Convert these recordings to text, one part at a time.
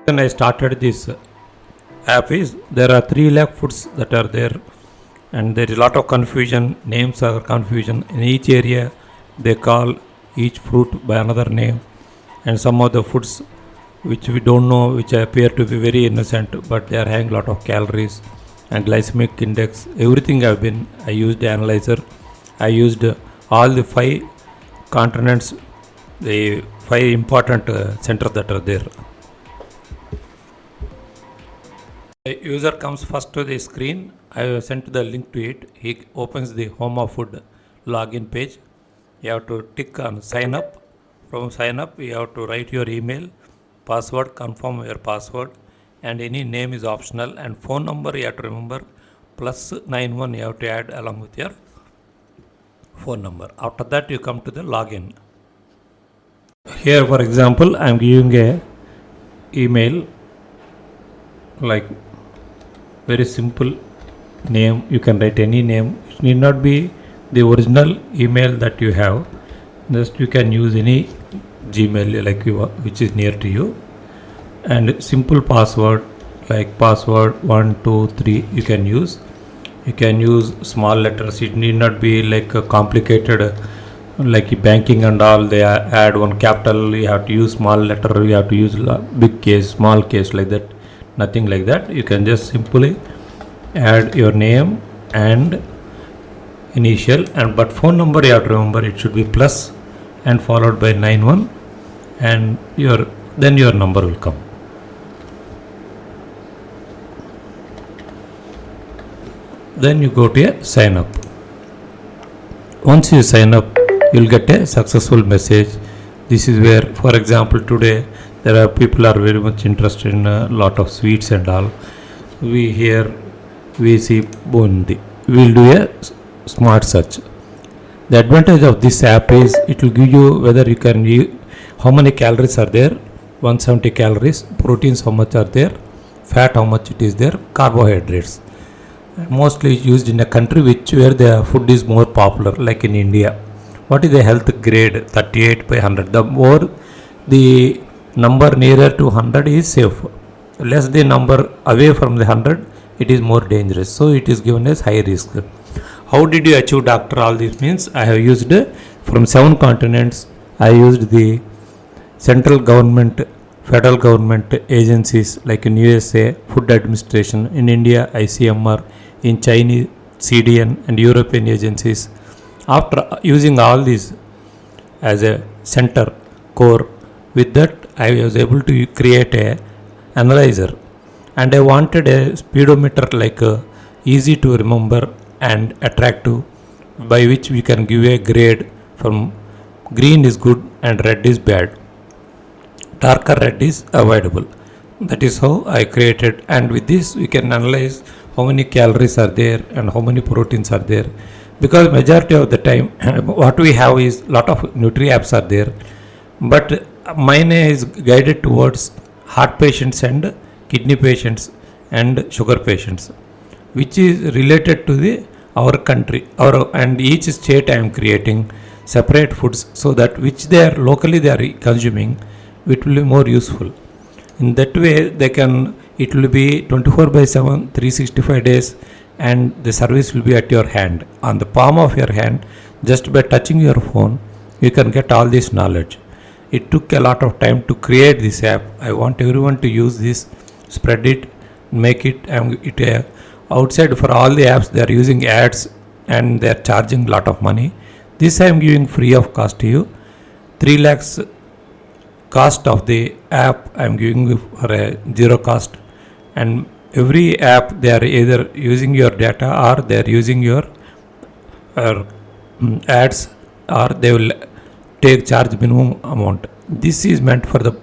When I started this app is there are 3 lakh foods that are there, and there is a lot of confusion. Names are confusion in each area. They call each fruit by another name, and some of the foods which we don't know, which appear to be very innocent, but they are having a lot of calories and glycemic index. Everything I used the analyzer. I used all the 5 continents, the 5 important centers that are there. The user comes first to the screen. I have sent the link to it. He opens the Homa food login page. You have to tick on sign up. From sign up, you have to write your email, password, confirm your password, and any name is optional, and phone number you have to remember +91 you have to add along with your phone number. After that, you come to the login. Here, for example, I am giving a email like very simple name. You can write any name. It need not be the original email that you have. Just you can use any Gmail like you which is near to you, and simple password like password 1 2 3 you can use. You can use small letters. It need not be like a complicated like banking and all. They add one capital. You have to use small letter. You have to use big case, small case, like that. Nothing like that. You can just simply add your name and initial, and but phone number you have to remember it should be plus and followed by 91, and then your number will come. Then you go to a sign up. Once you sign up, you will get a successful message. This is where, for example, today there are people are very much interested in a lot of sweets and all. We see bundi. We will do a smart search. The advantage of this app is it will give you whether you can use, how many calories are there, 170 calories, proteins how much are there, fat how much it is there, carbohydrates. Mostly used in a country where the food is more popular, like in India. What is the health grade? 38 by 100. The more the number nearer to 100 is safe. Less the number away from the 100, it is more dangerous. So it is given as high risk. How did you achieve, doctor? All this means I have used from 7 continents. I used the central government, federal government agencies like in USA, Food Administration, in India, ICMR, in Chinese, CDN, and European agencies. After using all these as a center core, with that I was able to create a analyzer, and I wanted a speedometer like easy to remember and attractive, by which we can give a grade from green is good and red is bad. Darker red is avoidable. That is how I created, and with this we can analyze how many calories are there and how many proteins are there, because majority of the time what we have is lot of Nutri apps are there, but mine is guided towards heart patients and kidney patients and sugar patients, which is related to our country, and each state I am creating separate foods so that which they are locally they are consuming, it will be more useful. In that way it will be 24/7, 365 days, and the service will be at your hand, on the palm of your hand. Just by touching your phone, you can get all this knowledge. It took a lot of time to create this app. I want everyone to use this, spread it, make it, outside for all the apps they are using ads and they are charging lot of money. This I am giving free of cost to you. 3 lakhs cost of the app I am giving you for a zero cost, and every app they are either using your data or they are using your ads, or they will take charge minimum amount. This is meant for the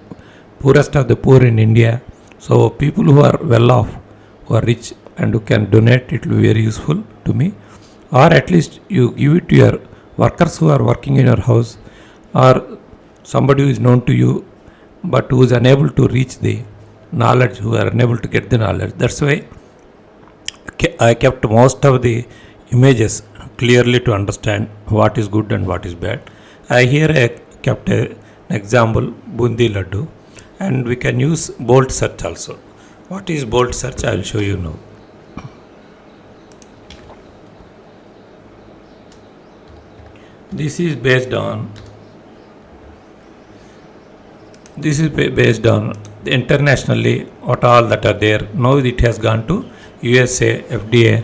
poorest of the poor in India. So people who are well off, who are rich and who can donate, it will be very useful to me. Or at least you give it to your workers who are working in your house, or somebody who is known to you but who is unable to reach the knowledge, who are unable to get the knowledge. That's why I kept most of the images clearly to understand what is good and what is bad. I here kept an example, bundi laddu. and we can use bolt search also. What is bolt search? I will show you now. This is based on internationally what all that are there. Now it has gone to USA FDA,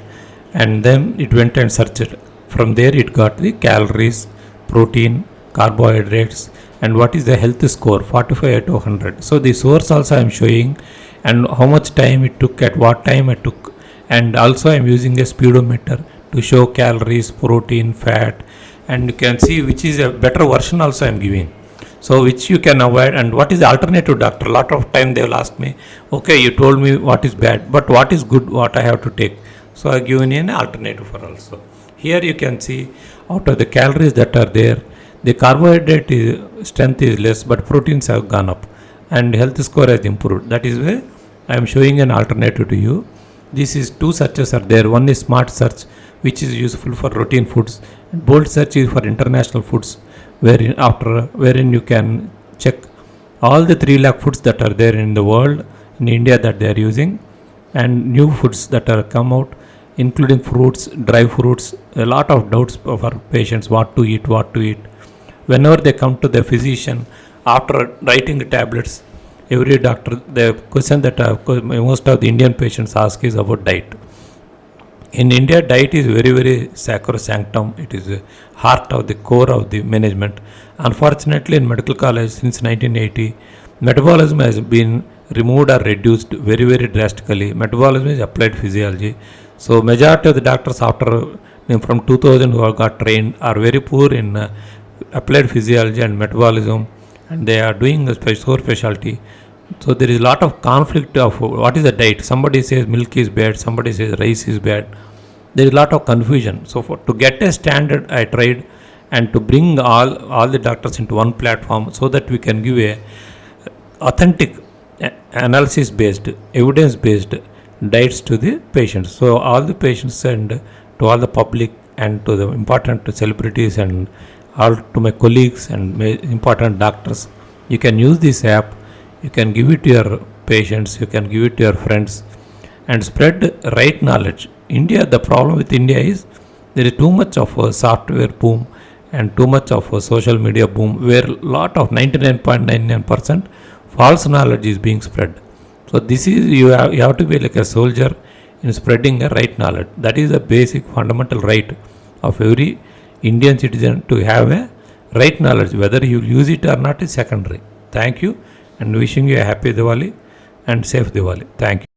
and then it went and searched. From there it got the calories, protein, carbohydrates, and what is the health score 45 out of 100. So the source also I am showing, and how much time it took, at what time it took, and also I am using a speedometer to show calories, protein, fat, and you can see which is a better version also I am giving. So which you can avoid, and what is the alternative, doctor? A lot of time they will ask me, okay, you told me what is bad, but what is good, what I have to take. So I given an alternative for also. Here you can see out of the calories that are there, the carbohydrate strength is less, but proteins have gone up, and health score has improved. That is why I am showing an alternative to you. This is two searches are there. One is smart search, which is useful for routine foods, and bold search is for international foods, wherein you can check all the 3 lakh foods that are there in the world, in India, that they are using, and new foods that are come out, including fruits, dry fruits. A lot of doubts of our patients, what to eat. Whenever they come to the physician after writing the tablets, every doctor, the question that most of the Indian patients ask is about diet. In India, diet is very, very sacrosanctum. It is the heart of the core of the management. Unfortunately, in medical college since 1980, metabolism has been removed or reduced very, very drastically. Metabolism is applied physiology. So majority of the doctors from 2000 who have got trained are very poor in applied physiology and metabolism, and they are doing a specialty. So there is a lot of conflict of what is the diet. Somebody says milk is bad, somebody says rice is bad. There is a lot of confusion. So to get a standard, I tried and to bring all the doctors into one platform, so that we can give a authentic, analysis based, evidence based diets to the patients. So all the patients and to all the public and to the important celebrities and all to my colleagues and important doctors, you can use this app. You can give it to your patients, you can give it to your friends, and spread right knowledge. India, the problem with India is there is too much of a software boom and too much of a social media boom, where lot of 99.99% false knowledge is being spread. So this is, you have to be like a soldier in spreading a right knowledge. That is a basic fundamental right of every Indian citizen, to have a right knowledge. Whether you use it or not is secondary. Thank you, and wishing you a happy Diwali and safe Diwali. Thank you.